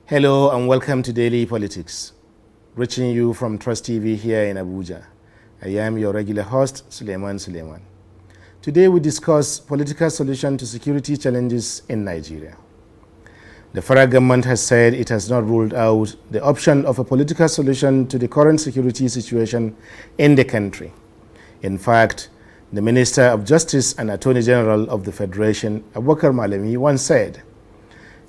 Hello and welcome to Daily Politics, reaching you from TrustTV here in Abuja. I am your regular host, Suleiman. Today we discuss political solution to security challenges in Nigeria. The federal government has said it has not ruled out the option of a political solution to the current security situation in the country. In fact, the Minister of Justice and Attorney General of the Federation, Abubakar Malami, once said,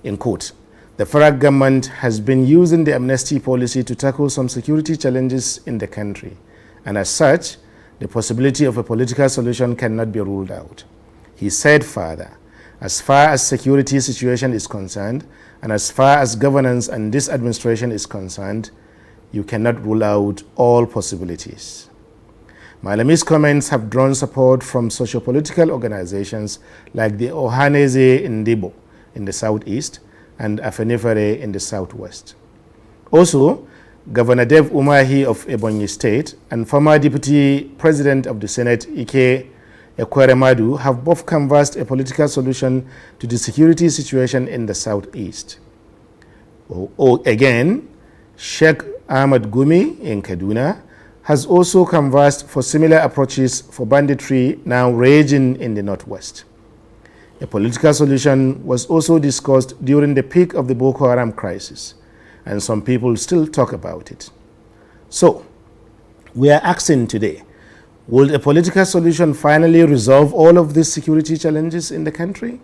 in quote, "The federal government has been using the amnesty policy to tackle some security challenges in the country, and as such, the possibility of a political solution cannot be ruled out." He said further, "As far as security situation is concerned, and as far as governance and this administration is concerned, you cannot rule out all possibilities." Malami's comments have drawn support from socio-political organizations like the Ohaneze Ndibo in the southeast and Afenifere in the southwest. Also, Governor Dev Umahi of Ebonyi State and former Deputy President of the Senate Ike Ekweremadu have both canvassed a political solution to the security situation in the southeast. Again, Sheikh Ahmad Gumi in Kaduna has also canvassed for similar approaches for banditry now raging in the northwest. A political solution was also discussed during the peak of the Boko Haram crisis, and some people still talk about it. So, we are asking today, will a political solution finally resolve all of these security challenges in the country?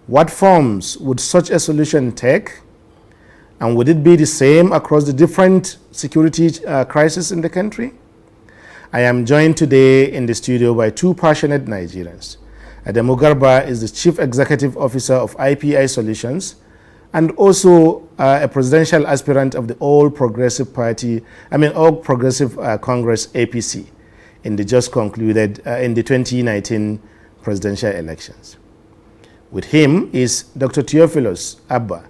What forms would such a solution take? And would it be the same across the different security crises in the country? I am joined today in the studio by two passionate Nigerians. Adamu Garba is the Chief Executive Officer of IPI Solutions and also a presidential aspirant of the All Progressive Congress APC in the just concluded in the 2019 presidential elections. With him is Dr. Theophilus Abba,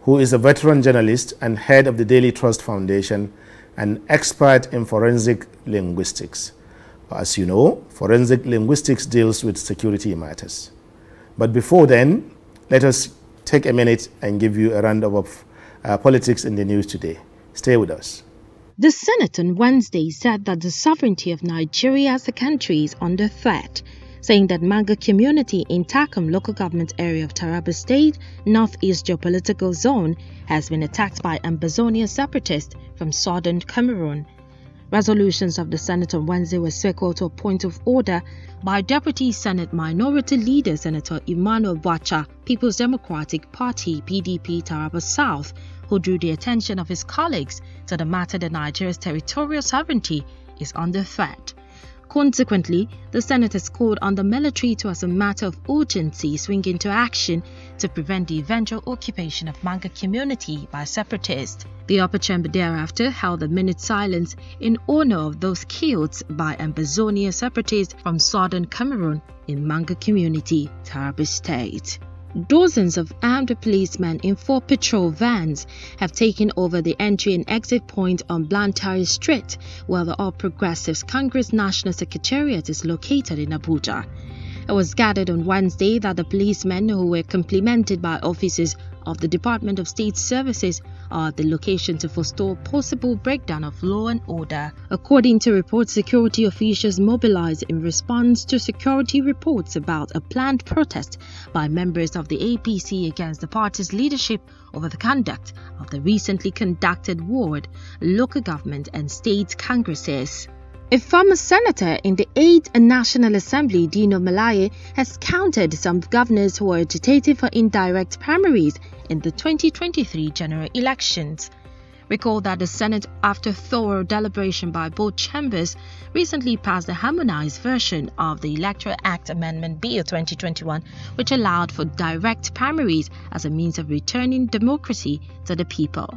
who is a veteran journalist and head of the Daily Trust Foundation and expert in forensic linguistics. As you know, forensic linguistics deals with security matters. But before then, let us take a minute and give you a roundup of politics in the news today. Stay with us. The Senate on Wednesday said that the sovereignty of Nigeria as a country is under threat, saying that Manga community in Takum local government area of Taraba State, northeast geopolitical zone, has been attacked by Ambazonia separatists from southern Cameroon. Resolutions of the Senate on Wednesday were circled to a point of order by Deputy Senate Minority Leader Senator Emmanuel Bwacha, People's Democratic Party (PDP) Taraba South, who drew the attention of his colleagues to the matter that Nigeria's territorial sovereignty is under threat. Consequently, the Senate has called on the military to, as a matter of urgency, swing into action to prevent the eventual occupation of Manga community by separatists. The upper chamber thereafter held a minute's silence in honor of those killed by Ambazonia separatists from southern Cameroon in Manga community, Taraba State. Dozens of armed policemen in 4 patrol vans have taken over the entry and exit point on Blantyre Street, where the All Progressives Congress National Secretariat is located in Abuja. It was gathered on Wednesday that the policemen, who were complemented by officers of the Department of State Services, are at the location to forestall possible breakdown of law and order. According to reports, security officials mobilized in response to security reports about a planned protest by members of the APC against the party's leadership over the conduct of the recently conducted ward, local government and state congresses. A former senator in the 8th National Assembly, Dino Malaye, has countered some governors who are agitating for indirect primaries in the 2023 general elections. Recall that the Senate, after thorough deliberation by both chambers, recently passed a harmonized version of the Electoral Act Amendment Bill 2021, which allowed for direct primaries as a means of returning democracy to the people.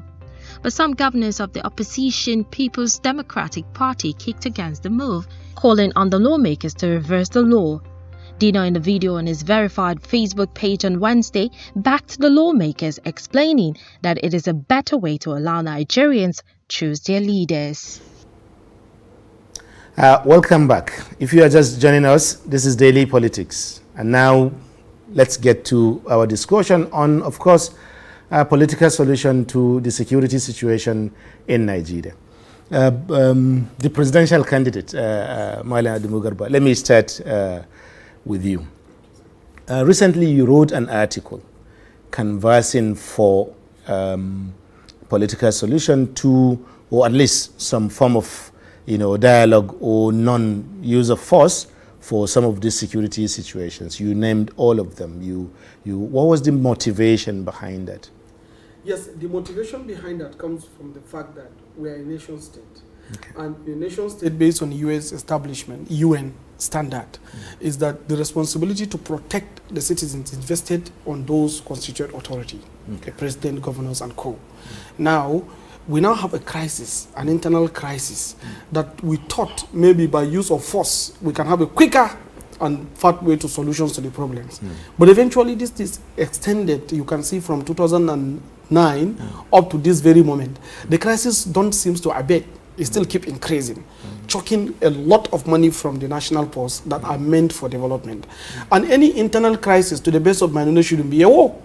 But some governors of the opposition People's Democratic Party kicked against the move, calling on the lawmakers to reverse the law. Dino, in the video on his verified Facebook page on Wednesday, backed the lawmakers, explaining that it is a better way to allow Nigerians choose their leaders. Welcome back. If you are just joining us, this is Daily Politics. And now let's get to our discussion on, of course, a political solution to the security situation in Nigeria. The presidential candidate, Malam Adamu Garba, let me start with you. Recently, you wrote an article canvassing for political solution to, or at least some form of, dialogue or non-use of force for some of these security situations. You named all of them. What was the motivation behind that? Yes, the motivation behind that comes from the fact that we are a nation state. Okay. And a nation state based on U.S. establishment, UN standard, is that the responsibility to protect the citizens is vested on those constituted authority, the president, governors, and co. Now, we now have a crisis, an internal crisis, that we thought maybe by use of force, we can have a quicker and fast way to solutions to the problems. But eventually this is extended, you can see from 2009 up to this very moment. The crisis don't seem to abate. It still keep increasing, choking a lot of money from the national posts that are meant for development. And any internal crisis, to the best of my knowledge, shouldn't be a war.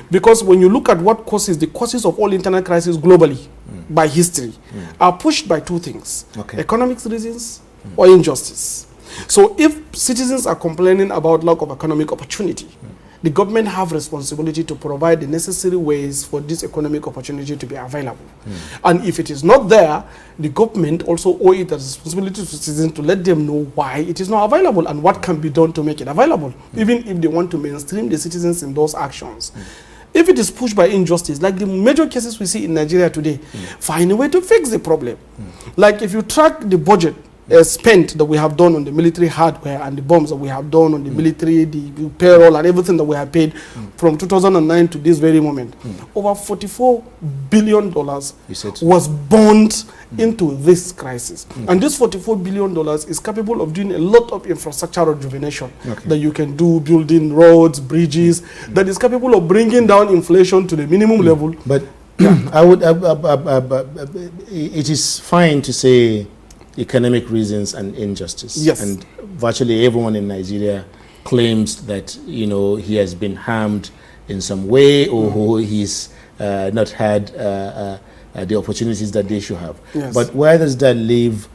Because when you look at what causes, the causes of all internal crises globally, by history, are pushed by two things, economic reasons or injustice. So if citizens are complaining about lack of economic opportunity, the government have responsibility to provide the necessary ways for this economic opportunity to be available. And if it is not there, the government also owe it a responsibility to citizens to let them know why it is not available and what can be done to make it available, even if they want to mainstream the citizens in those actions. If it is pushed by injustice, like the major cases we see in Nigeria today, find a way to fix the problem. Like if you track the budget spent that we have done on the military hardware and the bombs that we have done on the military, the payroll and everything that we have paid from 2009 to this very moment, over $44 billion was burned into this crisis. And this $44 billion is capable of doing a lot of infrastructure rejuvenation that you can do, building roads, bridges, that is capable of bringing down inflation to the minimum level. But it is fine to say economic reasons and injustice. Yes. And virtually everyone in Nigeria claims that, he has been harmed in some way or he's not had the opportunities that they should have. Yes. But where does that leave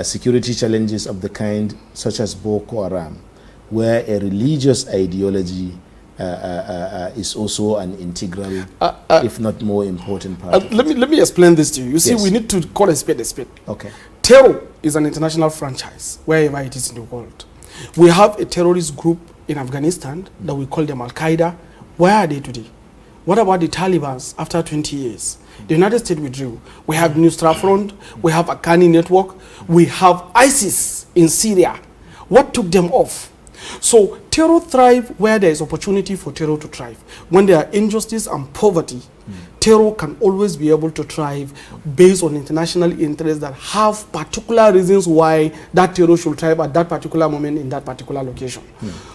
security challenges of the kind such as Boko Haram, where a religious ideology is also an integral, if not more important part? Let me explain this to you. You see, Yes. we need to call a spade a spade. Okay. Terror is an international franchise, wherever it is in the world. We have a terrorist group in Afghanistan that we call them Al-Qaeda. Where are they today? What about the Taliban after 20 years? The United States withdrew. We have Nusra Front, we have Akani Network, we have ISIS in Syria. What took them off? So terror thrives where there is opportunity for terror to thrive. When there are injustice and poverty, terror can always be able to thrive based on international interests that have particular reasons why that terror should thrive at that particular moment in that particular location.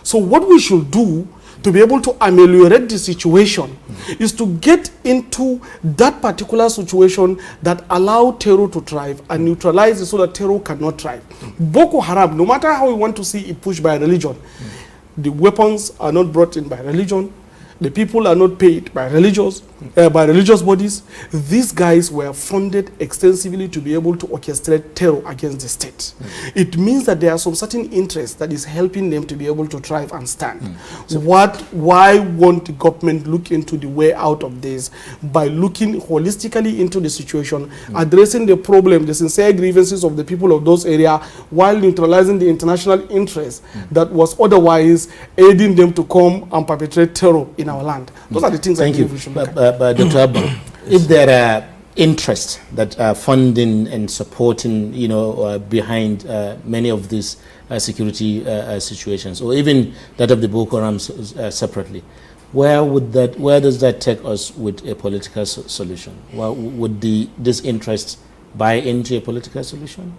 So what we should do to be able to ameliorate the situation is to get into that particular situation that allow terror to thrive and neutralize it so that terror cannot thrive. Boko Haram, no matter how we want to see it pushed by religion, the weapons are not brought in by religion. The people are not paid by religious bodies. These guys were funded extensively to be able to orchestrate terror against the state. It means that there are some certain interests that is helping them to be able to thrive and stand. So why won't the government look into the way out of this by looking holistically into the situation, addressing the problem, the sincere grievances of the people of those areas, while neutralizing the international interest that was otherwise aiding them to come and perpetrate terror in our land. Those are the things I think we should look at. But Dr. Abba, if there are interests that are funding and supporting, behind many of these security situations, or even that of the Boko Haram separately, where does that take us with a political solution? Would this interest buy into a political solution?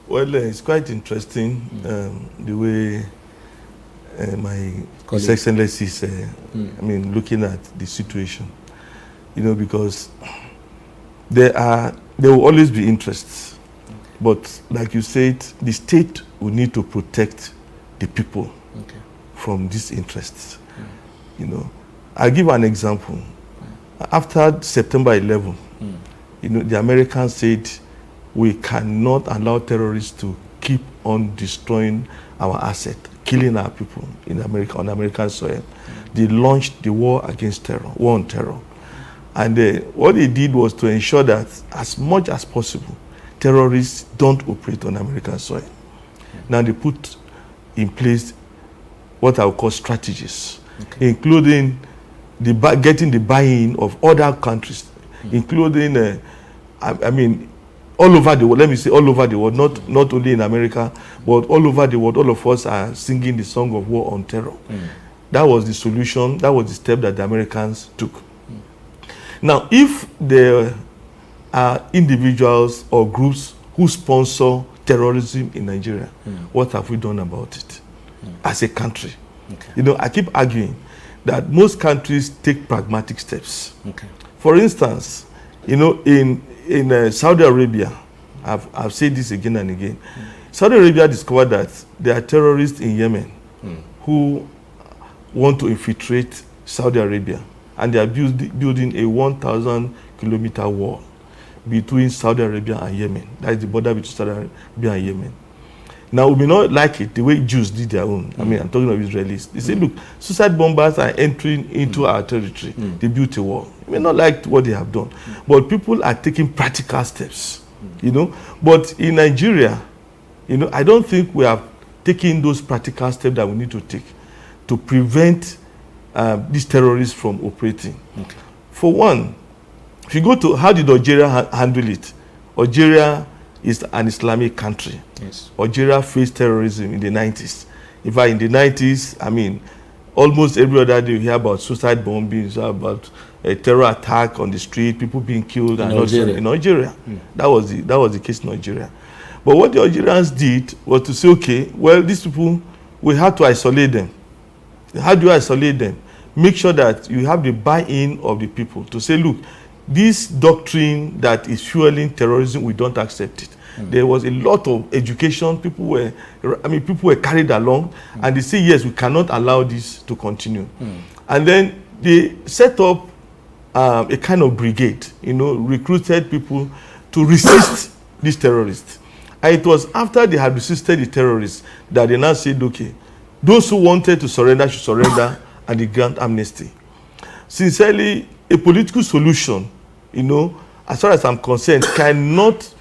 Well, it's quite interesting the way His Excellency is, looking at the situation, because there will always be interests, but like you said, the state will need to protect the people from these interests. I'll give an example. after September 11, you know, the Americans said we cannot allow terrorists to keep on destroying our asset, killing our people in America, on American soil. They launched the war against terror, war on terror. And what they did was to ensure that as much as possible, terrorists don't operate on American soil. Now they put in place what I would call strategies, including getting the buy-in of other countries, including, I mean, all over the world. Let me say all over the world, not only in America, but all over the world. All of us are singing the song of war on terror. That was the solution. That was the step that the Americans took. Now, if there are individuals or groups who sponsor terrorism in Nigeria, what have we done about it as a country? You know, I keep arguing that most countries take pragmatic steps. For instance, you know, in Saudi Arabia, I've said this again and again, Saudi Arabia discovered that there are terrorists in Yemen who want to infiltrate Saudi Arabia, and they are building a 1,000-kilometer wall between Saudi Arabia and Yemen. That is the border between Saudi Arabia and Yemen. Now, we may not like it the way Jews did their own. I mean, I'm talking of Israelis. They say, look, suicide bombers are entering into our territory. They built a wall. You may not like what they have done, but people are taking practical steps, you know. But in Nigeria, you know, I don't think we have taken those practical steps that we need to take to prevent these terrorists from operating. For one, if you go to how did Algeria handle it? Algeria is an Islamic country. Algeria faced terrorism in the 90s. In fact, in the 90s, I mean, almost every other day you hear about suicide bombings, about a terror attack on the street, people being killed in Algeria. That was the case in Algeria. But what the Algerians did was to say, okay, well, these people, we have to isolate them. How do you isolate them? Make sure that you have the buy-in of the people to say, look, this doctrine that is fueling terrorism, we don't accept it. There was a lot of education. People were carried along, and they say, yes, we cannot allow this to continue. And then they set up a kind of brigade, you know, recruited people to resist these terrorists. And it was after they had resisted the terrorists that they now said, okay, those who wanted to surrender should surrender, and they grant amnesty. Sincerely, a political solution, you know, as far as I'm concerned, cannot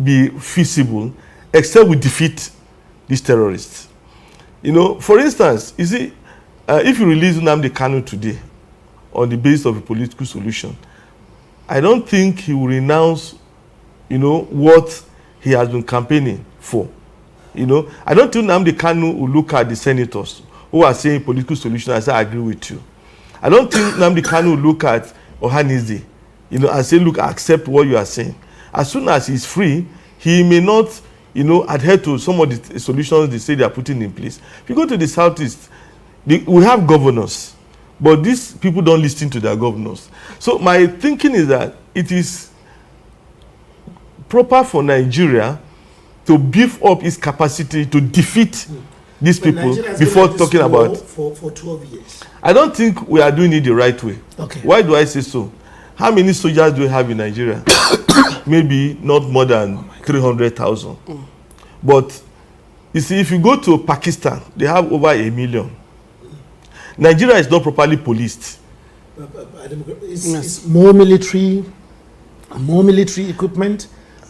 be feasible except we defeat these terrorists. You know, for instance, you see, if you release Nnamdi Kanu today on the basis of a political solution, I don't think he will renounce, you know, what he has been campaigning for. You know, I don't think Nnamdi Kanu will look at the senators who are saying political solution and say, I agree with you. I don't think Nnamdi Kanu will look at Ohanize, you know, and say, look, I accept what you are saying. As soon as he's free, he may not, you know, adhere to some of the solutions they say they are putting in place. If you go to the Southeast, we have governors, but these people don't listen to their governors. So my thinking is that it is proper for Nigeria to beef up its capacity to defeat these people before talking about for 12 years. I don't think we are doing it the right way. Why do I say so? How many soldiers do we have in Nigeria? Maybe not more than 300,000. But you see, if you go to Pakistan, they have over 1 million. Nigeria is not properly policed. It's more military equipment,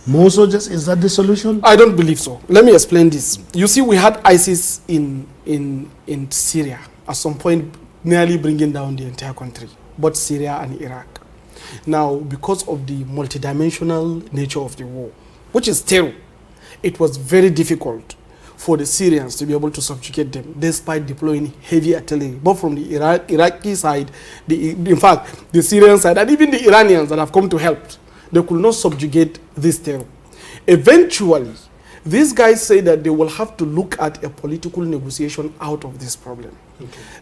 more soldiers. Is that the solution? I don't believe so. Let me explain this. You see, we had ISIS in Syria at some point, nearly bringing down the entire country, both Syria and Iraq. Now, because of the multidimensional nature of the war, which is terror, it was very difficult for the Syrians to be able to subjugate them, despite deploying heavy artillery, both from the Iraqi side, in fact, the Syrian side, and even the Iranians that have come to help. They could not subjugate this terror. Eventually, these guys say that they will have to look at a political negotiation out of this problem.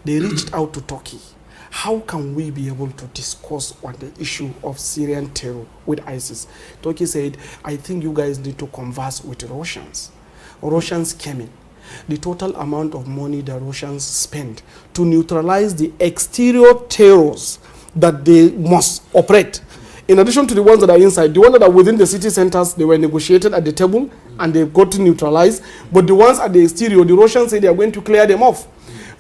They reached out to Turkey. How can we be able to discuss on the issue of Syrian terror with ISIS? Turkey said, I think you guys need to converse with the Russians. Russians came in. The total amount of money the Russians spent to neutralize the exterior terrors that they must operate. In addition to the ones that are inside, the ones that are within the city centers, they were negotiated at the table and they got neutralized. But the ones at the exterior, the Russians say they are going to clear them off.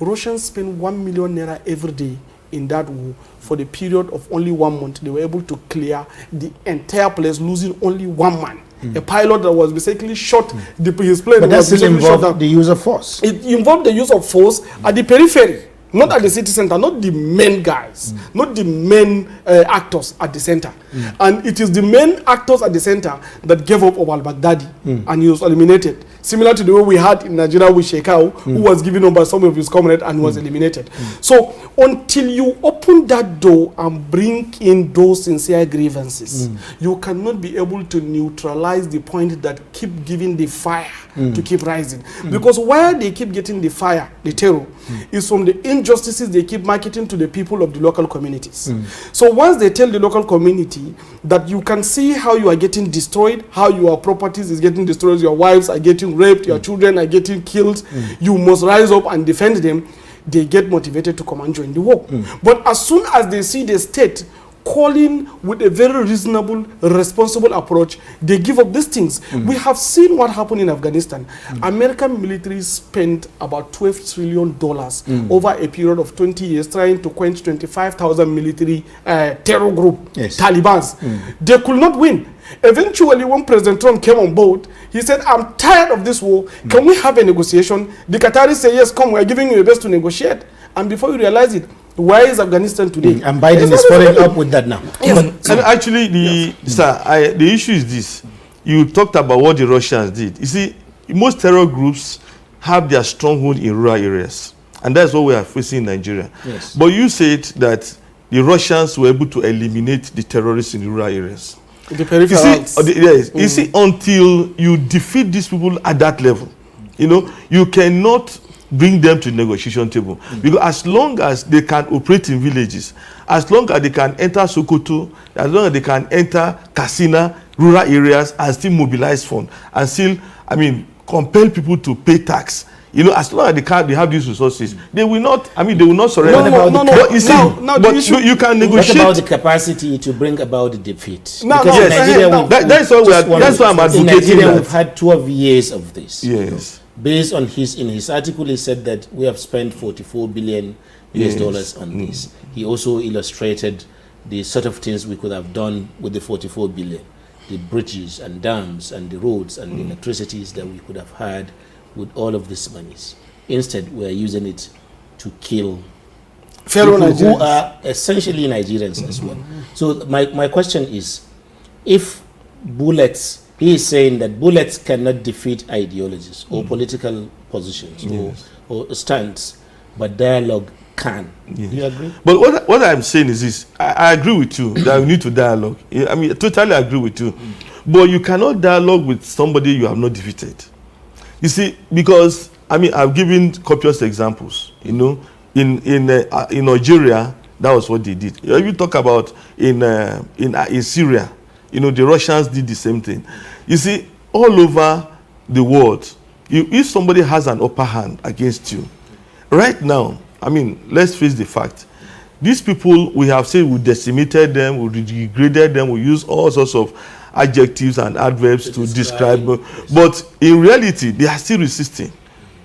Russians spend 1 million naira every day in that war. For the period of only 1 month, they were able to clear the entire place, losing only 1 man. A pilot that was basically shot, his plane But that was still basically shot involved down. the use of force. It involved the use of force at the periphery, not at the city center, not the main guys, not the main actors at the center. And it is the main actors at the center that gave up al-Baghdadi, and he was eliminated. Similar to the way we had in Nigeria with Shekau, who was given up by some of his comrades and was eliminated. So until you open that door and bring in those sincere grievances, you cannot be able to neutralize the point that keep giving the fire to keep rising. Because where they keep getting the fire, the terror, is from the injustices they keep marketing to the people of the local communities. So once they tell the local community that you can see how you are getting destroyed, how your properties is getting destroyed, your wives are getting raped, your children are getting killed, you must rise up and defend them, they get motivated to come and join the war. But as soon as they see the state calling with a very reasonable, responsible approach, they give up these things. We have seen what happened in Afghanistan. American military spent about $12 trillion over a period of 20 years trying to quench 25,000 military terror group, Talibans. They could not win. Eventually, when President Trump came on board, he said, I'm tired of this war. Can we have a negotiation? The Qataris say, yes, come, we're giving you your best to negotiate. And before you realize it, where is Afghanistan today? And Biden is following up with that now. Yes. And actually, the issue is this. You talked about what the Russians did. You see, most terror groups have their stronghold in rural areas. And that's what we are facing in Nigeria. Yes. But you said that the Russians were able to eliminate the terrorists in the rural areres. The peripherals. You see, until you defeat these people at that level, you cannot bring them to the negotiation table. Because as long as they can operate in villages, as long as they can enter Sokoto, as long as they can enter Katsina, rural areas, and still mobilize funds, and still, compel people to pay tax. As long as they have these resources, they will not surrender. You can negotiate. What about the capacity to bring about the defeat? That's why I'm advocating. In Nigeria, we've had 12 years of this. Yes. Based on in his article, he said that we have spent $44 billion US on this. He also illustrated the sort of things we could have done with the $44 billion, the bridges and dams and the roads and the electricities that we could have had with all of these monies. Instead, we are using it to kill fellow people Nigerians who are essentially Nigerians as well. So my question is, if bullets, he is saying that bullets cannot defeat ideologies or political positions or stands, but dialogue can. Do you agree? But what I'm saying is this: I agree with you that we need to dialogue. I totally agree with you. But you cannot dialogue with somebody you have not defeated. You see, because I've given copious examples. In Nigeria, that was what they did. If you talk about in Syria, the Russians did the same thing. You see, all over the world, if somebody has an upper hand against you, right now, let's face the fact. These people, we have said we decimated them, we degraded them, we use all sorts of adjectives and adverbs to describe them. But in reality, they are still resisting.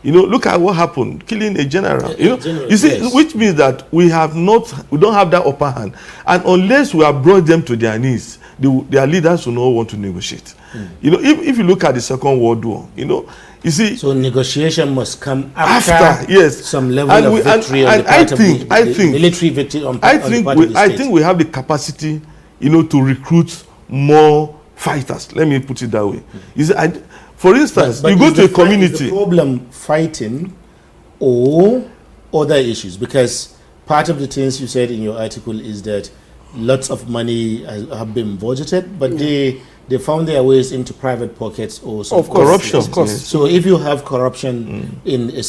Look at what happened, killing a general. You see, which means that we don't have that upper hand. And unless we have brought them to their knees, their leaders will not want to negotiate. If you look at the Second World War, you see. So negotiation must come after some level of victory on the part of the military victory on the part of the state. I think we have the capacity, to recruit more fighters. Let me put it that way. You see, for instance, you go to a community. Is the problem fighting or other issues? Because part of the things you said in your article is that lots of money have been budgeted, but they found their ways into private pockets or some corruption. Of course. So if you have corruption in a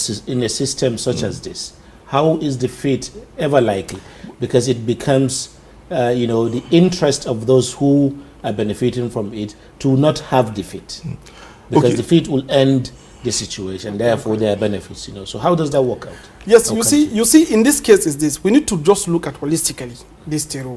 system such as this, how is defeat ever likely? Because it becomes, the interest of those who are benefiting from it to not have defeat. Because defeat will end the situation. Therefore, there are benefits. So how does that work out? Yes, you see, in this case is this. We need to just look at holistically this terror.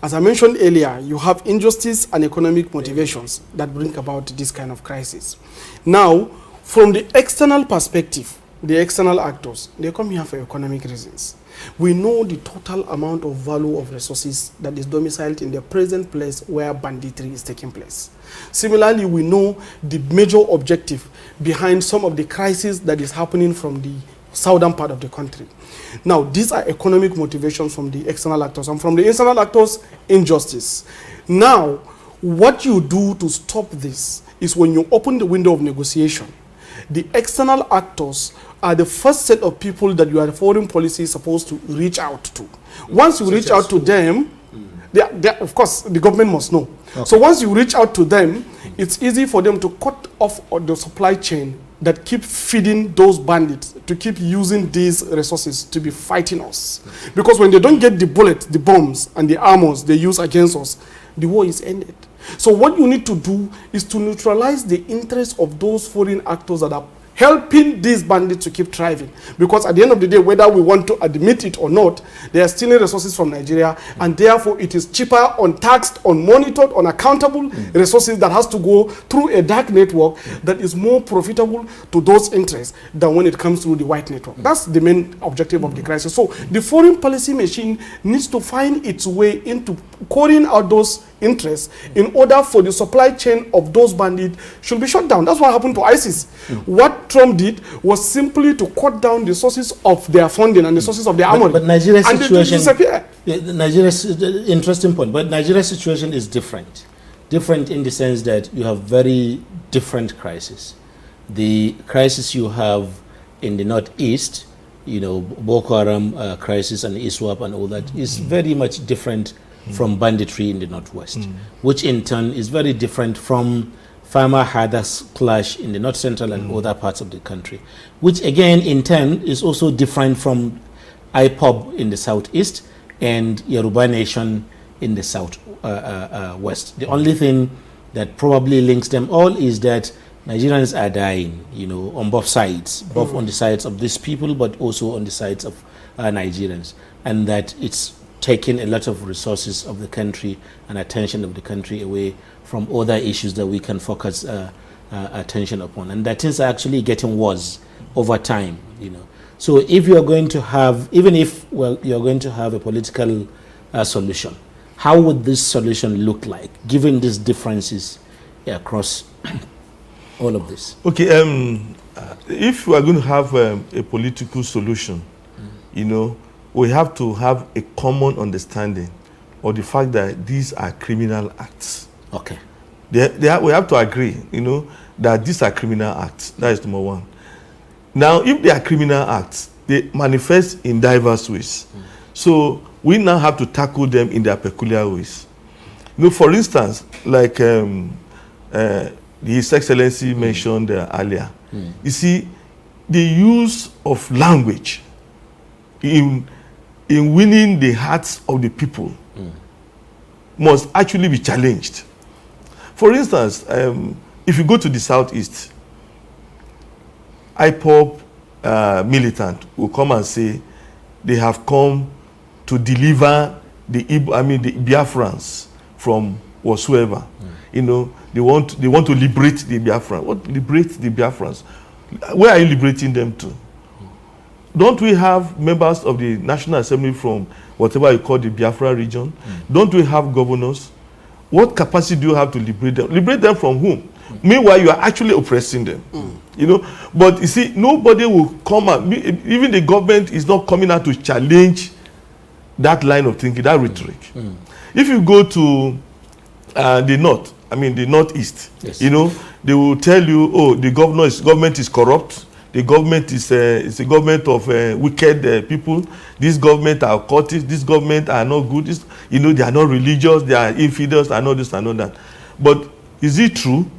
As I mentioned earlier, you have injustice and economic motivations that bring about this kind of crisis. Now, from the external perspective, the external actors, they come here for economic reasons. We know the total amount of value of resources that is domiciled in the present place where banditry is taking place. Similarly, we know the major objective behind some of the crises that is happening from the southern part of the country. Now, these are economic motivations from the external actors, and from the internal actors, injustice. Now, what you do to stop this is when you open the window of negotiation, the external actors are the first set of people that your foreign policy is supposed to reach out to. Once you reach out to them, of course, the government must know. Okay. So once you reach out to them, it's easy for them to cut off the supply chain that keep feeding those bandits, to keep using these resources to be fighting us. Because when they don't get the bullets, the bombs, and the armors they use against us, the war is ended. So what you need to do is to neutralize the interests of those foreign actors that are helping these bandits to keep thriving. Because at the end of the day, whether we want to admit it or not, they are stealing resources from Nigeria, and therefore it is cheaper, untaxed, unmonitored, unaccountable resources that has to go through a dark network that is more profitable to those interests than when it comes through the white network. That's the main objective of the crisis. So the foreign policy machine needs to find its way into calling out those interests in order for the supply chain of those bandits should be shut down. That's what happened to ISIS. What Trump did was simply to cut down the sources of their funding and the sources of their armory. But Nigeria's situation, Nigeria's interesting point, but Nigeria's situation is different. Different in the sense that you have very different crises. The crisis you have in the northeast, Boko Haram crisis and ISWAP and all that is very much different from banditry in the northwest, which in turn is very different from farmer-herders clash in the north central and other parts of the country, which again in turn is also different from IPOB in the southeast and Yoruba Nation in the south west. The only thing that probably links them all is that Nigerians are dying, on both sides, both on the sides of these people, but also on the sides of Nigerians, and that it's taking a lot of resources of the country and attention of the country away from other issues that we can focus attention upon, and that things are actually getting worse over time. So if you are going to have, even if you're going to have a political solution, how would this solution look like, given these differences across all of this? Okay, if we are going to have a political solution, we have to have a common understanding of the fact that these are criminal acts. Okay. We have to agree, that these are criminal acts. That is number one. Now, if they are criminal acts, they manifest in diverse ways. So we now have to tackle them in their peculiar ways. For instance, like His Excellency mentioned earlier, you see, the use of language in winning the hearts of the people must actually be challenged. For instance, if you go to the southeast, IPOB militant will come and say they have come to deliver the Biafrans from whatsoever. They want to liberate the Biafrans. What liberate the Biafrans? Where are you liberating them to? Don't we have members of the National Assembly from whatever you call the Biafra region? Don't we have governors? What capacity do you have to liberate them? Liberate them from whom? Meanwhile, you are actually oppressing them. But you see, nobody will come out. Even the government is not coming out to challenge that line of thinking, that rhetoric. If you go to the north, the northeast, yes, they will tell you, oh, the government is corrupt. The government is a government of wicked people. This government are cultists. This government are not good. They are not religious. They are infidels and all this and all that. But is it true?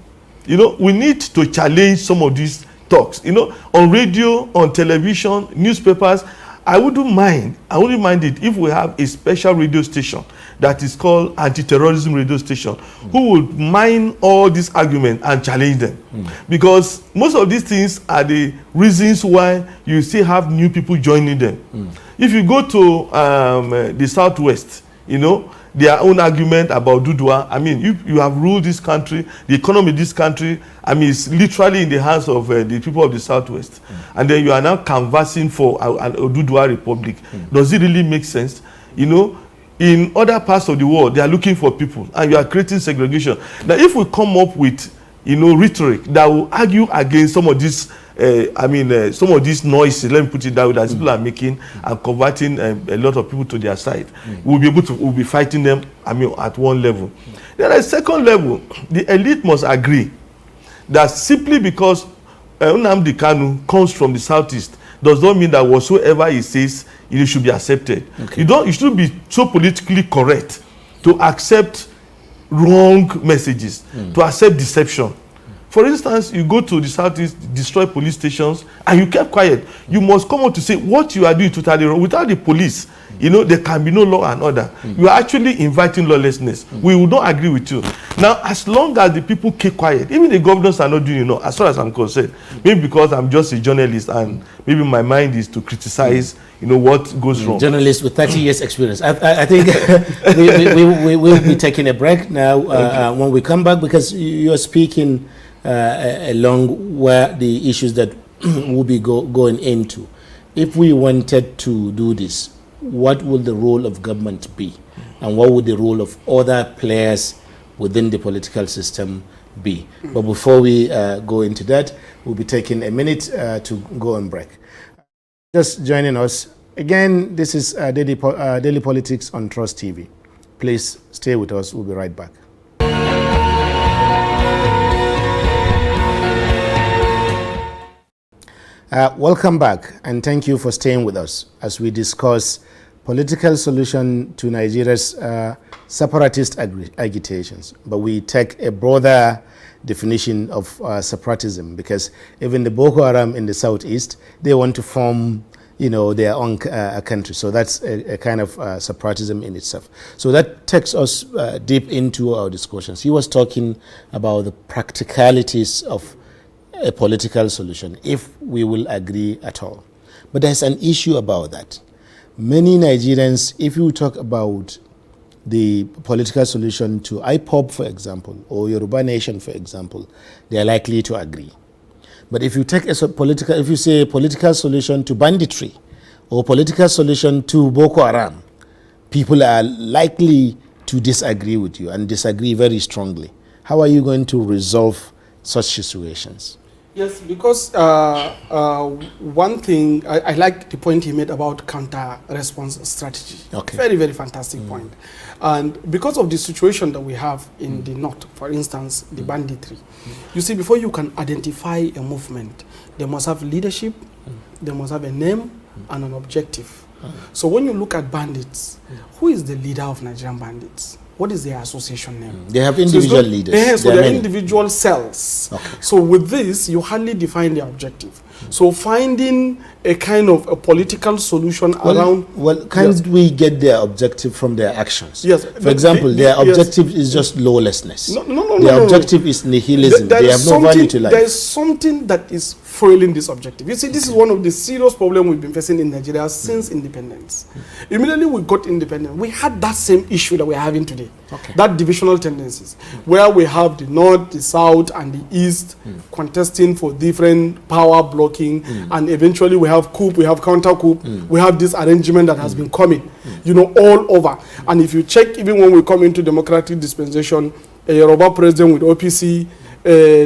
We need to challenge some of these talks. On radio, on television, newspapers, I wouldn't mind it if we have a special radio station that is called anti-terrorism radio station, who would mine all these arguments and challenge them. Because most of these things are the reasons why you still have new people joining them. If you go to the Southwest, you know, their own argument about Dudua, I mean, you have ruled this country, the economy of this country, I mean, it's literally in the hands of the people of the Southwest. And then you are now canvassing for a Dudua Republic. Does it really make sense? You know, in other parts of the world, they are looking for people, and you are creating segregation. Now, if we come up with, you know, rhetoric that will argue against some of these, some of these noises, let me put it that way, that people are making and converting a lot of people to their side, we'll be fighting them, I mean, at one level. Then at second level, the elite must agree that simply because Nnamdi Kanu comes from the Southeast does not mean that whatsoever he says, it should be accepted. Okay. You shouldn't be so politically correct to accept wrong messages, to accept deception. For instance, you go to the Southeast, destroy police stations, and you kept quiet. You must come out to say what you are doing totally wrong. Without the police, you know, there can be no law and order. You are actually inviting lawlessness. We will not agree with you. Now, as long as the people keep quiet, even the governors are not doing, you know, as far as I'm concerned, maybe because I'm just a journalist and maybe my mind is to criticize, you know, what goes wrong. Journalist with 30 years experience. I think we will be taking a break now when we come back, because you're speaking along where the issues that we'll be going into. If we wanted to do this, what would the role of government be? And what would the role of other players within the political system be? But before we go into that, we'll be taking a minute to go on break. Just joining us, again, this is Daily Politics on Trust TV. Please stay with us. We'll be right back. Welcome back, and thank you for staying with us as we discuss political solution to Nigeria's separatist agitations. But we take a broader definition of separatism, because even the Boko Haram in the southeast, they want to form, you know, their own country. So that's a kind of separatism in itself. So that takes us deep into our discussions. He was talking about the practicalities of a political solution, if we will agree at all. But there's an issue about that. Many Nigerians, if you talk about the political solution to IPOB, for example, or Yoruba Nation, for example, they are likely to agree. But if you take if you say political solution to banditry or political solution to Boko Haram, people are likely to disagree with you, and disagree very strongly. How are you going to resolve such situations? Yes, because one thing, I like the point he made about counter-response strategy. Okay. Very, very fantastic point. And because of the situation that we have in the north, for instance, the banditry, you see, before you can identify a movement, they must have leadership, they must have a name and an objective. So when you look at bandits, who is the leader of Nigerian bandits? What is their association name? They have individual leaders. So they're individual cells. Okay. So with this, you hardly define their objective. So finding a kind of a political solution around... Well, can't we get their objective from their actions? Yes. For example, their objective is just lawlessness. Their objective is nihilism. They have no value to life. There is something that is foiling this objective. You see, this is one of the serious problems we've been facing in Nigeria since independence. Immediately we got independent, we had that same issue that we're having today. Okay. That divisional tendencies, where we have the north, the south, and the east contesting for different power blocking, and eventually we have coup, we have counter coup, we have this arrangement that has been coming, you know, all over. And if you check, even when we come into democratic dispensation, a Yoruba president with OPC,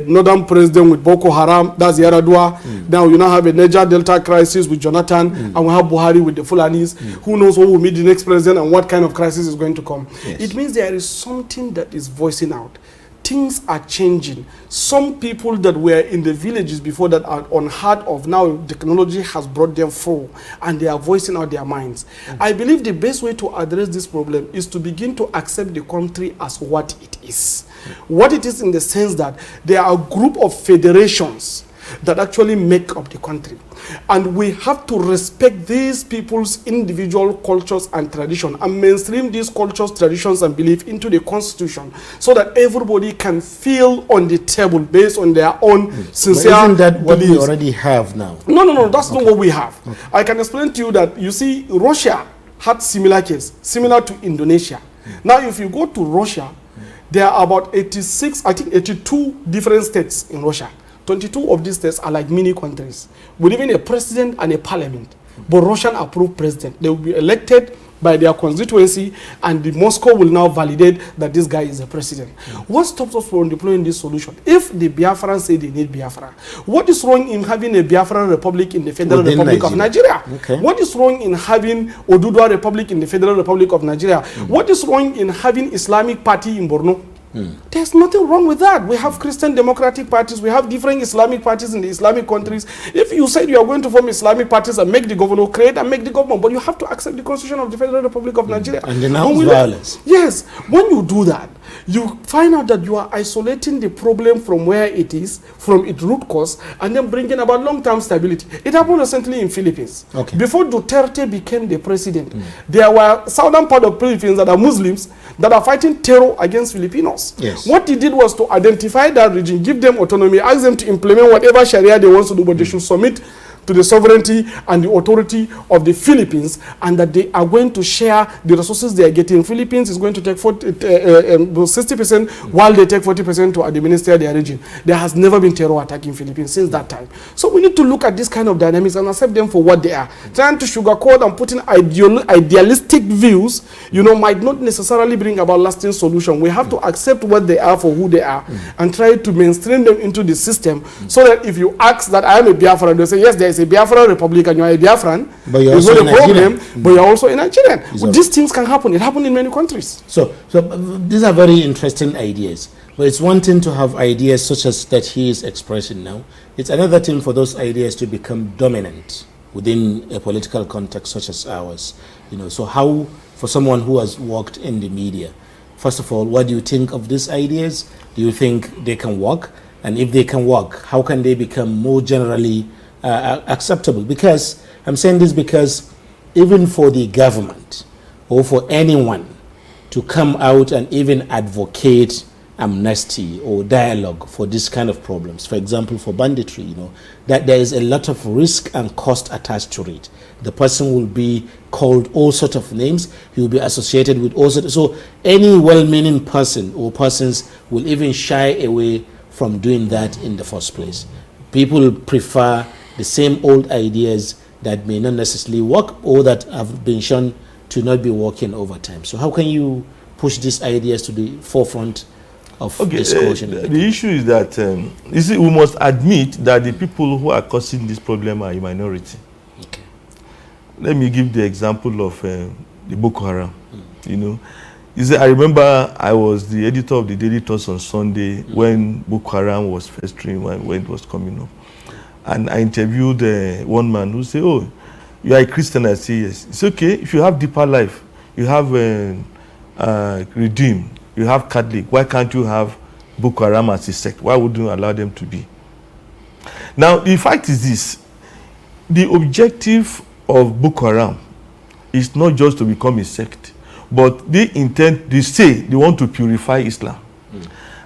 northern president with Boko Haram, that's the Yaradua. Now you now have a Niger Delta crisis with Jonathan, and we have Buhari with the Fulanis. Who knows who will meet the next president and what kind of crisis is going to come. Yes. It means there is something that is voicing out. Things are changing. Some people that were in the villages before that are unheard of, now technology has brought them forward and they are voicing out their minds. I believe the best way to address this problem is to begin to accept the country as what it is. What it is, in the sense that there are a group of federations that actually make up the country. And we have to respect these people's individual cultures and tradition and mainstream these cultures, traditions, and belief into the constitution so that everybody can feel on the table based on their own sincere But isn't that what we beliefs. already have now? No, that's not what we have. I can explain to you that, you see, Russia had similar case, similar to Indonesia. Now, if you go to Russia, there are about 86, I think 82 different states in Russia. 22 of these states are like mini countries, with even a president and a parliament. But Russian approved president. They will be elected by their constituency, and the Moscow will now validate that this guy is the president. What stops us from deploying this solution? If the Biafrans say they need Biafra, what is wrong in having a Biafran republic in the Federal Within Republic of Nigeria? Okay. What is wrong in having Oduduwa Republic in the Federal Republic of Nigeria? What is wrong in having Islamic Party in Borno? There's nothing wrong with that. We have Christian democratic parties. We have different Islamic parties in the Islamic countries. If you said you are going to form Islamic parties and make the governor, create and make the government, but you have to accept the constitution of the Federal Republic of Nigeria. And denounce violence. Yes. When you do that, you find out that you are isolating the problem from where it is, from its root cause, and then bringing about long-term stability. It happened recently in Philippines. Okay. Before Duterte became the president, there were southern part of Philippines that are Muslims that are fighting terror against Filipinos. Yes. What he did was to identify that region, give them autonomy, ask them to implement whatever Sharia they want to do, but they should submit to the sovereignty and the authority of the Philippines, and that they are going to share the resources they are getting. Philippines is going to take 60%, while they take 40% to administer their region. There has never been terror attack in Philippines since that time. So we need to look at this kind of dynamics and accept them for what they are. Trying to sugarcoat and put in idealistic views, you know, might not necessarily bring about lasting solution. We have to accept what they are for who they are and try to mainstream them into the system so that if you ask that I am a Biafran, they say, yes, there is a Biafran Republic and you are a Biafran, But you're it's also not a problem, but you're also a Nigerian. So These things can happen. It happened in many countries. So these are very interesting ideas. But it's one thing to have ideas such as that he is expressing now. It's another thing for those ideas to become dominant within a political context such as ours. You know, so how, for someone who has worked in the media, first of all, what do you think of these ideas? Do you think they can work? And if they can work, how can they become more generally acceptable? Because I'm saying this because even for the government or for anyone to come out and even advocate amnesty or dialogue for this kind of problems, for example, for banditry, you know, that there is a lot of risk and cost attached to it. The person will be called all sorts of names. He will be associated with all sorts. So any well-meaning person or persons will even shy away from doing that in the first place. People prefer the same old ideas that may not necessarily work or that have been shown to not be working over time. So how can you push these ideas to the forefront of discussion? The issue is that you see, we must admit that the people who are causing this problem are a minority. Okay. Let me give the example of the Boko Haram. You know, you see, I remember I was the editor of the Daily Thoughts on Sunday when Boko Haram was festering, when it was coming up. And I interviewed one man who said, "Oh, you are a Christian?" I say, "Yes." It's okay. If you have deeper life, you have Redeem, you have Catholic. Why can't you have Boko Haram as a sect? Why wouldn't you allow them to be? Now, the fact is this: the objective of Boko Haram is not just to become a sect, but they say they want to purify Islam.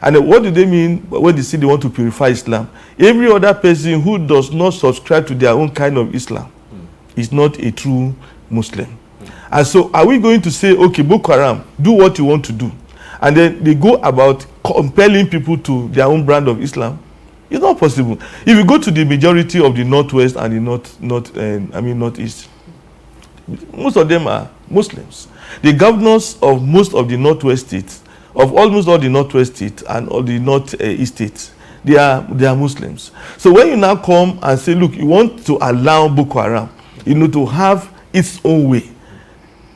And what do they mean when they say they want to purify Islam? Every other person who does not subscribe to their own kind of Islam is not a true Muslim. And so are we going to say, okay, Boko Haram, do what you want to do, and then they go about compelling people to their own brand of Islam? It's not possible. If you go to the majority of the Northwest and the Northeast, most of them are Muslims. The governors of most of the Northwest states, of almost all the Northwest states and all the Northeast states, they are Muslims. So when you now come and say, look, you want to allow Boko Haram, you know, to have its own way,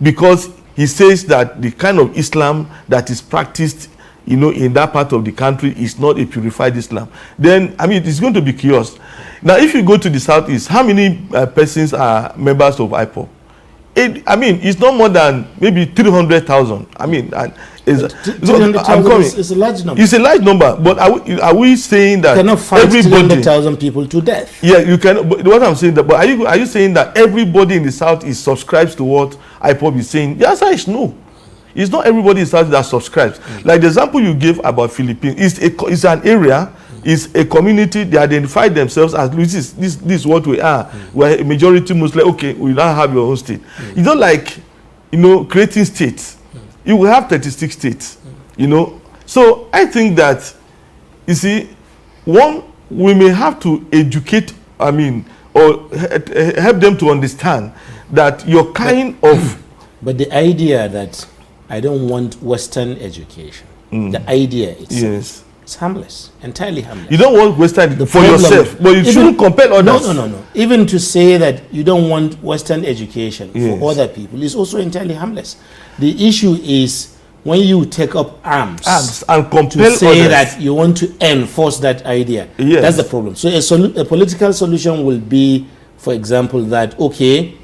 because he says that the kind of Islam that is practiced, you know, in that part of the country is not a purified Islam, then, I mean, it's going to be chaos. Now, if you go to the Southeast, how many persons are members of IPOB? I mean, it's not more than maybe 300,000. I mean, and it's a large number. It's a large number, but are we saying that you cannot fight 300,000 people to death? Yeah, you can. But what I'm saying, but are you saying that everybody in the South is subscribes to what IPOB is saying? The answer is no. It's not everybody in the South that subscribes. Like the example you gave about Philippines, it's an area. Is a community. They identify themselves as this is what we are. We're a majority Muslim. Okay, we now have your own state. It's not like, creating states. You will have 36 states. So I think that, you see, we may have to educate. I mean, or help them to understand that your kind of. But the idea that I don't want Western education. The idea itself. Yes. It's harmless, entirely harmless. You don't want Western for yourself, but you shouldn't compel others. No. Even to say that you don't want Western education for other people is also entirely harmless. The issue is when you take up arms and compel to say others. that you want to enforce that idea. Yes. That's the problem. So a political solution will be, for example, that, okay,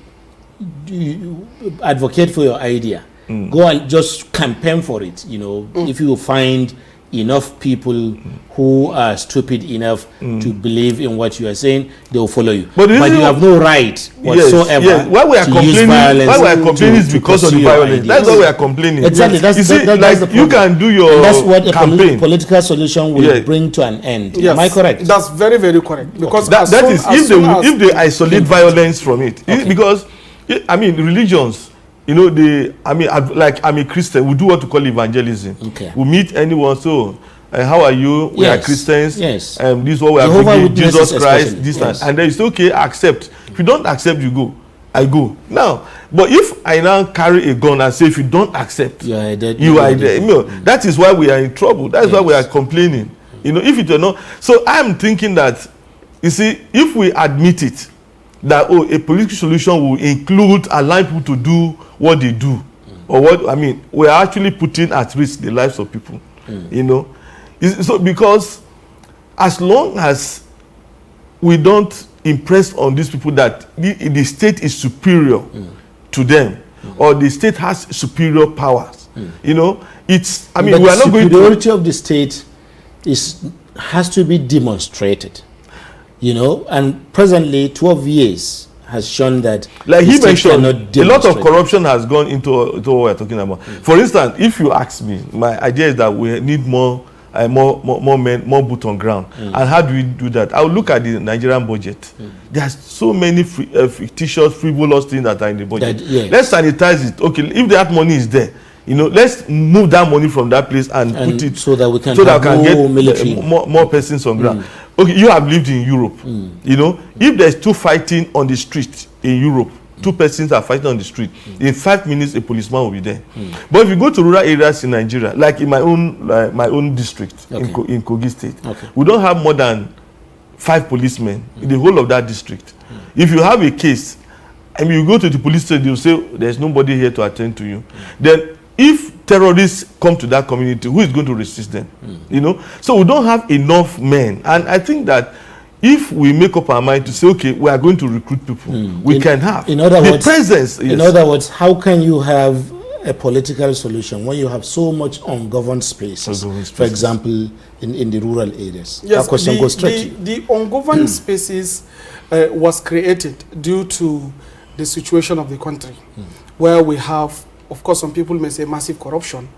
you advocate for your idea. Go and just campaign for it. If you find enough people who are stupid enough to believe in what you are saying, they will follow you. But you have no right whatsoever Why we are complaining is because of the violence. That's why we are complaining. Exactly. That's the problem. You can do your that's what campaign. A political solution will bring to an end. Yes. Am I correct? That's very, very correct. Because that is if they isolate violence from it. Because religions. I'm a Christian. We do what we call evangelism. Okay. We meet anyone. So, how are you? We are Christians. Yes. This is what we are bringing. Jesus Christ. This and then it's okay. Accept. If you don't accept, you go. I go now. But if I now carry a gun and say, if you don't accept, you are dead. That is why we are in trouble. That's why we are complaining. If it were not. So I'm thinking that, you see, if we admit it, that a political solution will include allowing people to do what they do, or we're actually putting at risk the lives of people. So because as long as we don't impress on these people that the state is superior to them, or the state has superior powers, it's. We are not going to. The superiority of the state has to be demonstrated. And presently 12 years has shown that, like he mentioned, a lot of corruption has gone into what we're talking about. For instance, if you ask me, my idea is that we need more men, more boots on ground. And how do we do that? I will look at the Nigerian budget. There's so many fictitious, frivolous things that are in the budget. Let's sanitize it. Okay, if that money is there, let's move that money from that place and put it so that we can get more persons on ground. Okay, you have lived in Europe. If there's two fighting on the street in Europe, two persons are fighting on the street, in 5 minutes a policeman will be there. But if you go to rural areas in Nigeria, like in my own district, in Kogi State, we don't have more than 5 policemen in the whole of that district. If you have a case, you go to the police station, they'll say there's nobody here to attend to you. Then if terrorists come to that community, who is going to resist them? So we don't have enough men. And I think that if we make up our mind to say, okay, we are going to recruit people, we can have the presence. In other words, how can you have a political solution when you have so much ungoverned spaces? For example, in the rural areas. Yes, that question goes straight to you. The ungoverned spaces was created due to the situation of the country, where we have, of course, some people may say massive corruption.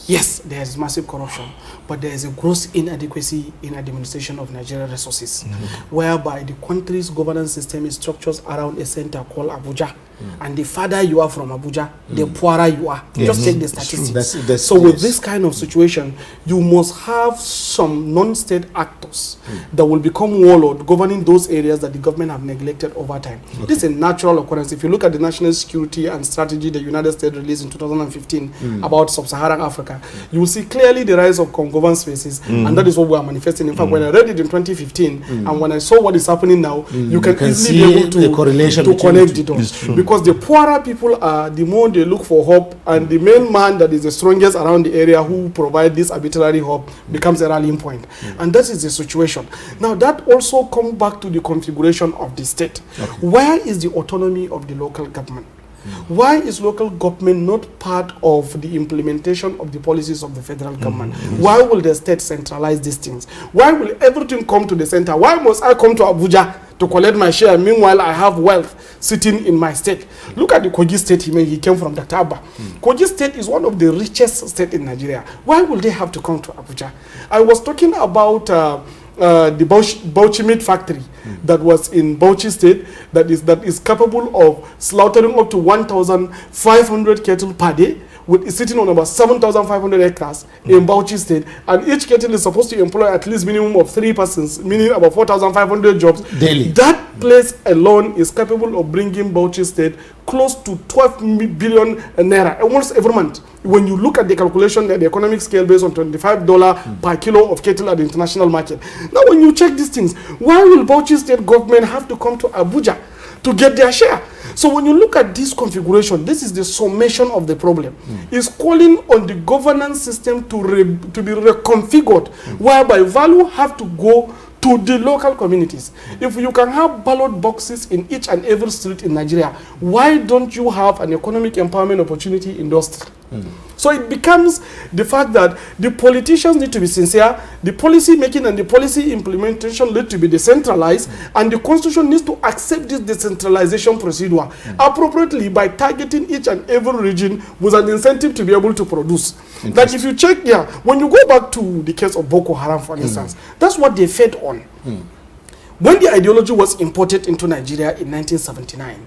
Yes, there is massive corruption, but there is a gross inadequacy in administration of Nigerian resources, whereby the country's governance system is structured around a center called Abuja. And the farther you are from Abuja, the poorer you are. Just take the statistics. So with this kind of situation, you must have some non-state actors that will become warlord governing those areas that the government have neglected over time. This is a natural occurrence. If you look at the national security and strategy the United States released in 2015 about sub-Saharan Africa, you will see clearly the rise of ungoverned spaces, and that is what we are manifesting. In fact, when I read it in 2015, and when I saw what is happening now, you can easily be able to, the correlation to connect the dots. Because the poorer people are, the more they look for hope, and the main man that is the strongest around the area who provide this arbitrary hope becomes a rallying point. And that is the situation. Now, that also comes back to the configuration of the state. Where is the autonomy of the local government? Why is local government not part of the implementation of the policies of the federal government? Why will the state centralize these things? Why will everything come to the center? Why must I come to Abuja to collect my share? Meanwhile, I have wealth sitting in my state. Look at the Kogi state. He came from Dr. Abba. Kogi state is one of the richest states in Nigeria. Why will they have to come to Abuja? I was talking about the Bauchi meat factory that was in Bauchi state that is capable of slaughtering up to 1,500 cattle per day, with sitting on about 7,500 hectares in Bauchi state, and each cattle is supposed to employ at least minimum of 3 persons, meaning about 4,500 jobs daily. That place alone is capable of bringing Bauchi state close to 12 billion naira almost every month. When you look at the calculation at the economic scale based on $25 per kilo of cattle at the international market. Now, when you check these things, why will Bauchi state government have to come to Abuja to get their share? So when you look at this configuration, this is the summation of the problem. It's calling on the governance system to be reconfigured, whereby value have to go to the local communities. If you can have ballot boxes in each and every street in Nigeria, why don't you have an economic empowerment opportunity in those streets? So it becomes the fact that the politicians need to be sincere, the policy making and the policy implementation need to be decentralized, and the constitution needs to accept this decentralization procedure appropriately by targeting each and every region with an incentive to be able to produce. Like if you check, when you go back to the case of Boko Haram, for instance, that's what they fed on. When the ideology was imported into Nigeria in 1979,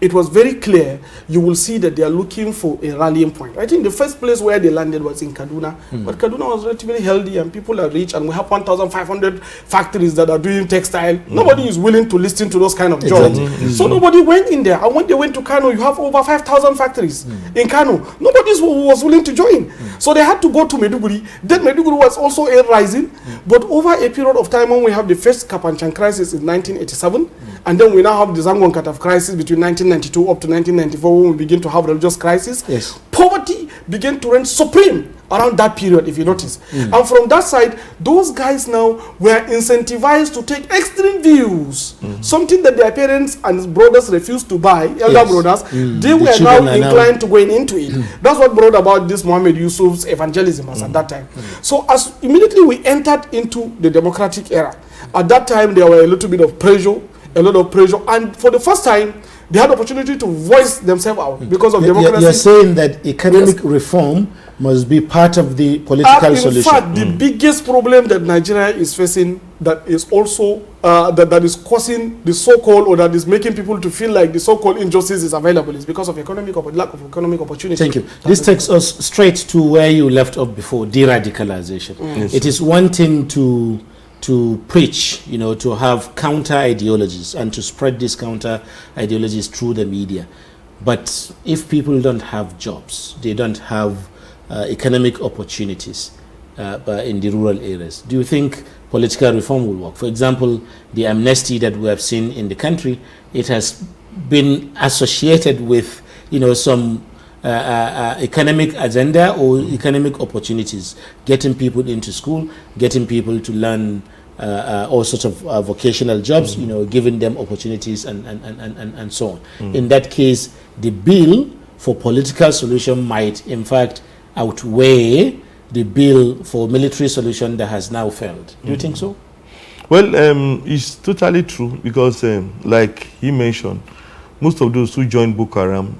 it was very clear. You will see that they are looking for a rallying point. I think the first place where they landed was in Kaduna, but Kaduna was relatively healthy and people are rich, and we have 1,500 factories that are doing textile. Nobody is willing to listen to those kind of jobs. So nobody went in there. And when they went to Kano, you have over 5,000 factories in Kano. Nobody was willing to join. So they had to go to Maiduguri. Then Maiduguri was also a rising. But over a period of time, when we have the first Kapanchan crisis in 1987, and then we now have the Zangon Kataf crisis between 1992 up to 1994, when we begin to have religious crisis, poverty began to reign supreme around that period, if you notice. And from that side, those guys now were incentivized to take extreme views, something that their parents and brothers refused to buy, elder brothers. They were now inclined to going into it. That's what brought about this Muhammad Yusuf's evangelism at that time. So as immediately we entered into the democratic era, at that time there were a little bit of pressure, and for the first time, they had the opportunity to voice themselves out because of democracy. You're saying that economic reform must be part of the political solution. In fact, the biggest problem that Nigeria is facing, that is also that is causing the so-called, or that is making people to feel like the so-called injustice is available, is because of lack of economic opportunity. Thank you. This takes us straight to where you left off before, de-radicalization. It is one thing to preach, to have counter ideologies and to spread these counter ideologies through the media. But if people don't have jobs, they don't have economic opportunities in the rural areas, do you think political reform will work? For example, the amnesty that we have seen in the country, it has been associated with, some economic agenda or economic opportunities, getting people into school, getting people to learn all sorts of vocational jobs, giving them opportunities and so on. In that case, the bill for political solution might in fact outweigh the bill for military solution that has now failed. Do you think so? Well, it's totally true, because like he mentioned, most of those who joined Boko Haram,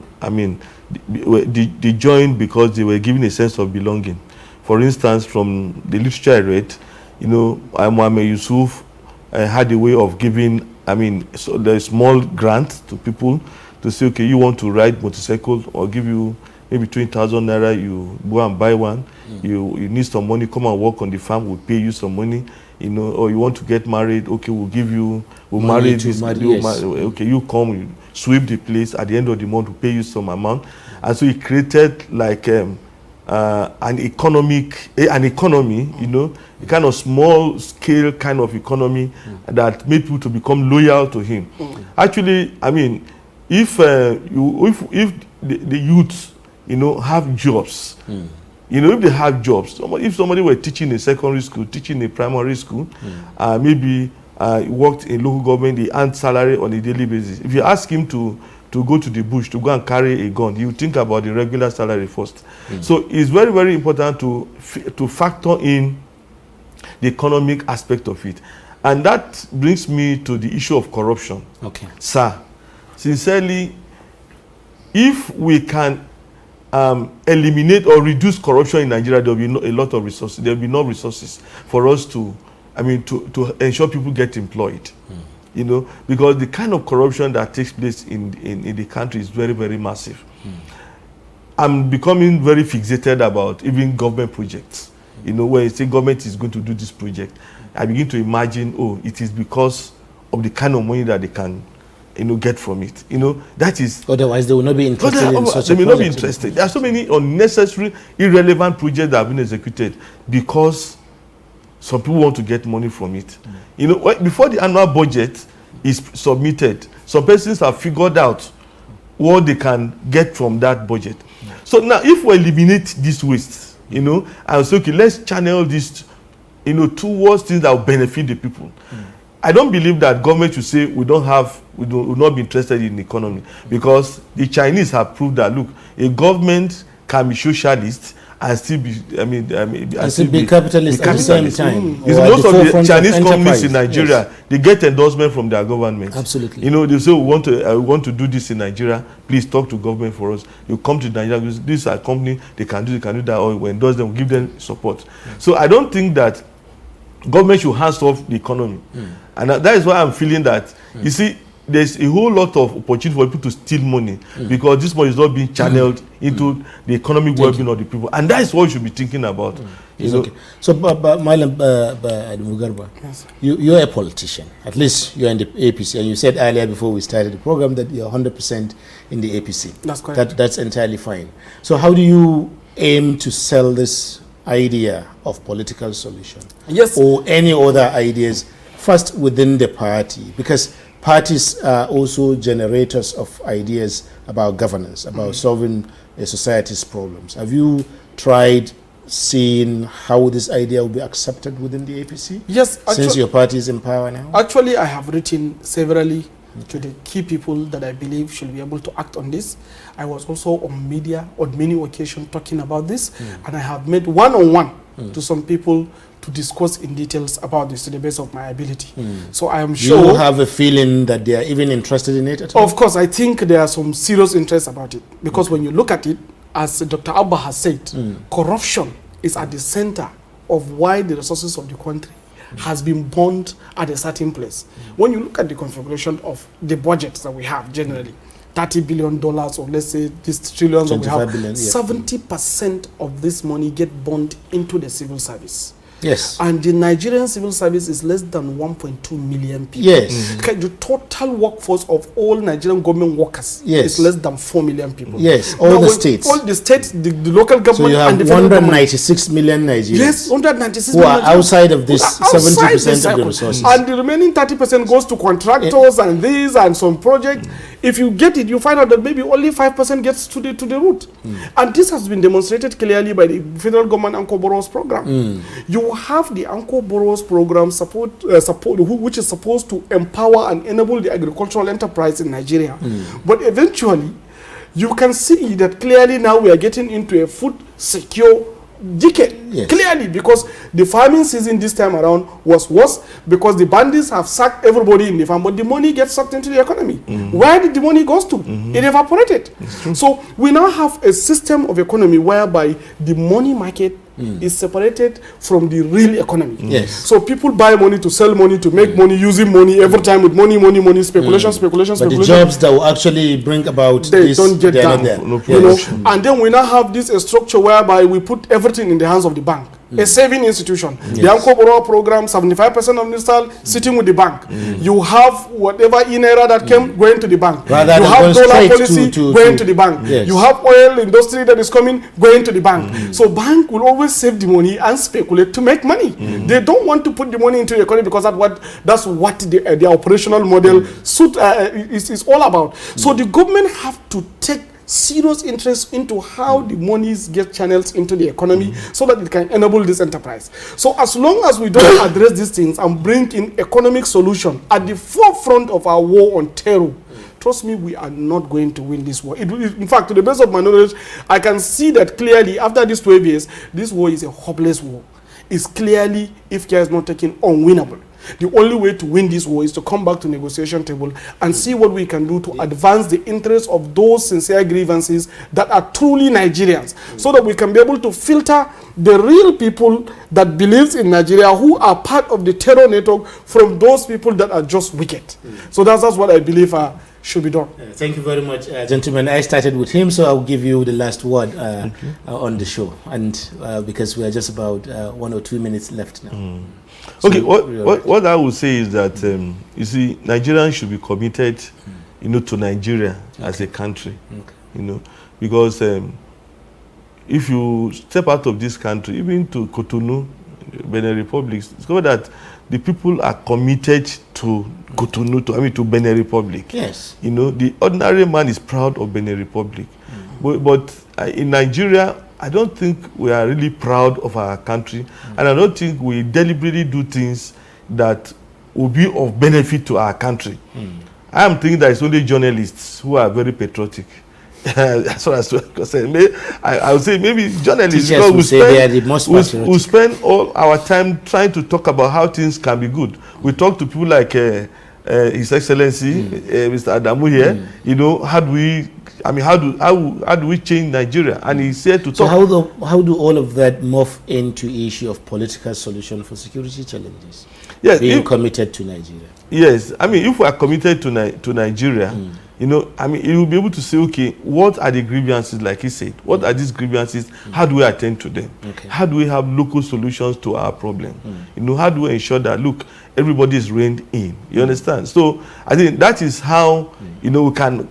they joined because they were given a sense of belonging. For instance, from the literature I read, Muhammad Yusuf had a way of giving, so the small grant to people to say, okay, you want to ride motorcycle, or give you maybe 20,000 naira, you go and buy one. You need some money, come and work on the farm, we'll pay you some money. Or you want to get married, okay, we'll marry this. Okay, you come, you sweep the place. At the end of the month, we'll pay you some amount. And so he created like an economy, a kind of small scale kind of economy that made people to become loyal to him. Actually, if the youth, have jobs, if they have jobs, if somebody were teaching in secondary school, teaching in primary school, maybe worked in local government, they earned salary on a daily basis. If you ask him to to go to the bush to go and carry a gun. You think about the regular salary first. So it's very, very important to factor in the economic aspect of it. And that brings me to the issue of corruption. Okay. Sir, sincerely, if we can eliminate or reduce corruption in Nigeria, there will be a lot of resources. There will be no resources for us to ensure people get employed. You know, because the kind of corruption that takes place in the country is very, very massive. I'm becoming very fixated about even government projects. You know, when you say government is going to do this project, I begin to imagine, oh, it is because of the kind of money that they can, get from it. That is. Otherwise, they will not be interested in such a project. They may not be interested. There are so many unnecessary, irrelevant projects that have been executed because some people want to get money from it. Before the annual budget is submitted, some persons have figured out what they can get from that budget. So now, if we eliminate this waste, and say, okay, let's channel this, towards things that will benefit the people. I don't believe that government should say we will not be interested in the economy, because the Chinese have proved that, look, a government can be socialist and still be, be capitalist at the same time. Most of the Chinese companies in Nigeria, they get endorsement from their government. Absolutely. They say, we want to do this in Nigeria. Please talk to government for us. You come to Nigeria, because this is a company, they can do that, or we endorse them, we give them support. So I don't think that government should hands off the economy. And that is why I'm feeling that, you see, there's a whole lot of opportunity for people to steal money because this money is not being channeled into the economic well-being of the people. And that is what we should be thinking about. Okay. So, Malam Mugarba, yes, you're a politician. At least you're in the APC. And you said earlier before we started the program that you're 100% in the APC. That's correct. That's entirely fine. So how do you aim to sell this idea of political solution? Yes. Or any other ideas first within the party? Because parties are also generators of ideas about governance, about solving a society's problems. Have you tried seeing how this idea will be accepted within the APC? Yes. Since your party is in power now? Actually, I have written severally to the key people that I believe should be able to act on this. I was also on media on many occasions talking about this, and I have met one-on-one to some people to discuss in details about this to the best of my ability. So I am sure... You have a feeling that they are even interested in it at all? Of course, I think there are some serious interest about it. Because when you look at it, as Dr. Abba has said, corruption is at the center of why the resources of the country has been burned at a certain place. When you look at the configuration of the budgets that we have generally, $30 billion, or let's say these trillions that we have, 70% of this money get burned into the civil service. Yes. And the Nigerian civil service is less than 1.2 million people. Yes. The total workforce of all Nigerian government workers is less than 4 million people. Yes, all the states. All the states, the local government, so you have and the 196 million Nigerians. Yes, 196 who million are outside of this 70% of the resources. And the remaining 30% goes to contractors and these and some projects. If you get it, you find out that maybe only 5% gets to the root. And this has been demonstrated clearly by the federal government Anko Borrowers program. You have the Anko Borrowers program which is supposed to empower and enable the agricultural enterprise in Nigeria. But eventually, you can see that clearly now we are getting into a food secure decade. Clearly, because the farming season this time around was worse because the bandits have sacked everybody in the farm, but the money gets sucked into the economy. Where did the money go to? It evaporated. So we now have a system of economy whereby the money market is separated from the real economy. So people buy money to sell money, to make money, using money every time with money, speculation. But the jobs that will actually bring about they don't get done. And then we now have this structure whereby we put everything in the hands of the bank. A saving institution. The Anko Borrower program, 75% of the style sitting with the bank. You have whatever in-era that came going to the bank. Rather you have dollar policy going to the bank. Yes. You have oil industry that is coming going to the bank. So bank will always save the money and speculate to make money. They don't want to put the money into the economy because that's what the operational model is all about. So the government have to take serious interest into how the monies get channeled into the economy so that it can enable this enterprise. So as long as we don't address these things and bring in economic solution at the forefront of our war on terror, trust me, we are not going to win this war. In fact, to the best of my knowledge, I can see that clearly after these 12 years, this war is a hopeless war. It's clearly, if care is not taken, unwinnable. The only way to win this war is to come back to negotiation table and see what we can do to advance the interests of those sincere grievances that are truly Nigerians, so that we can be able to filter the real people that believes in Nigeria, who are part of the terror network, from those people that are just wicked. So that's what I believe should be done. Thank you very much, gentlemen. I started with him, so I'll give you the last word on the show, and because we are just about 1 or 2 minutes left now. So okay, what I would say is that you see, Nigerians should be committed, to Nigeria as a country, because if you step out of this country, even to Cotonou, Benin Republic, discover that the people are committed to Cotonou, to Benin Republic. Yes. The ordinary man is proud of Benin Republic, but in Nigeria, I don't think we are really proud of our country, and I don't think we deliberately do things that will be of benefit to our country. I am thinking that it's only journalists who are very patriotic. That's what I said. I would say maybe journalists, because we spend all our time trying to talk about how things can be good. We talk to people like His Excellency Mr. Adamu here. How do we change Nigeria? And he said to talk. So how do all of that morph into issue of political solution for security challenges? Yes, being committed to Nigeria. Yes, if we are committed to Nigeria, you will be able to say, okay, what are the grievances, like he said? What are these grievances? How do we attend to them? Okay. How do we have local solutions to our problem? How do we ensure that, look, everybody is reined in? You understand? So I think that is how, we can,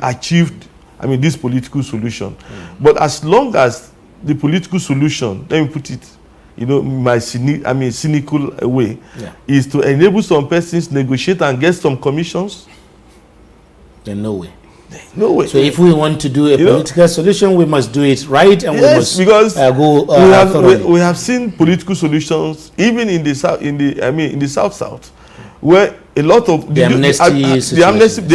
achieve, this political solution. But as long as the political solution, let me put it, my cynical way, is to enable some persons negotiate and get some commissions, then no way. No way. So if we want to do a political solution, we must do it right, and yes, we must because we have seen political solutions even in the south, in the south, where a lot of the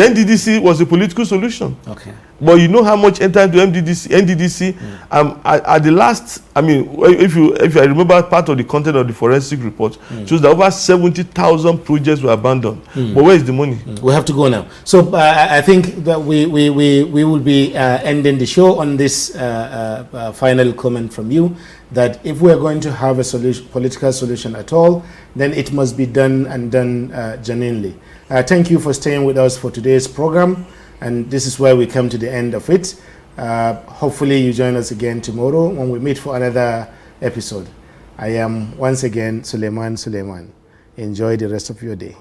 NDDC was a political solution. Okay. But you know how much entered to NDDC? At the last, if I remember, part of the content of the forensic report shows that over 70,000 projects were abandoned. But where is the money? We have to go now. So I think that we will be ending the show on this final comment from you, that if we are going to have a political solution at all, then it must be done, and done genuinely. Thank you for staying with us for today's program. And this is where we come to the end of it. Hopefully you join us again tomorrow when we meet for another episode. I am once again Suleiman. Enjoy the rest of your day.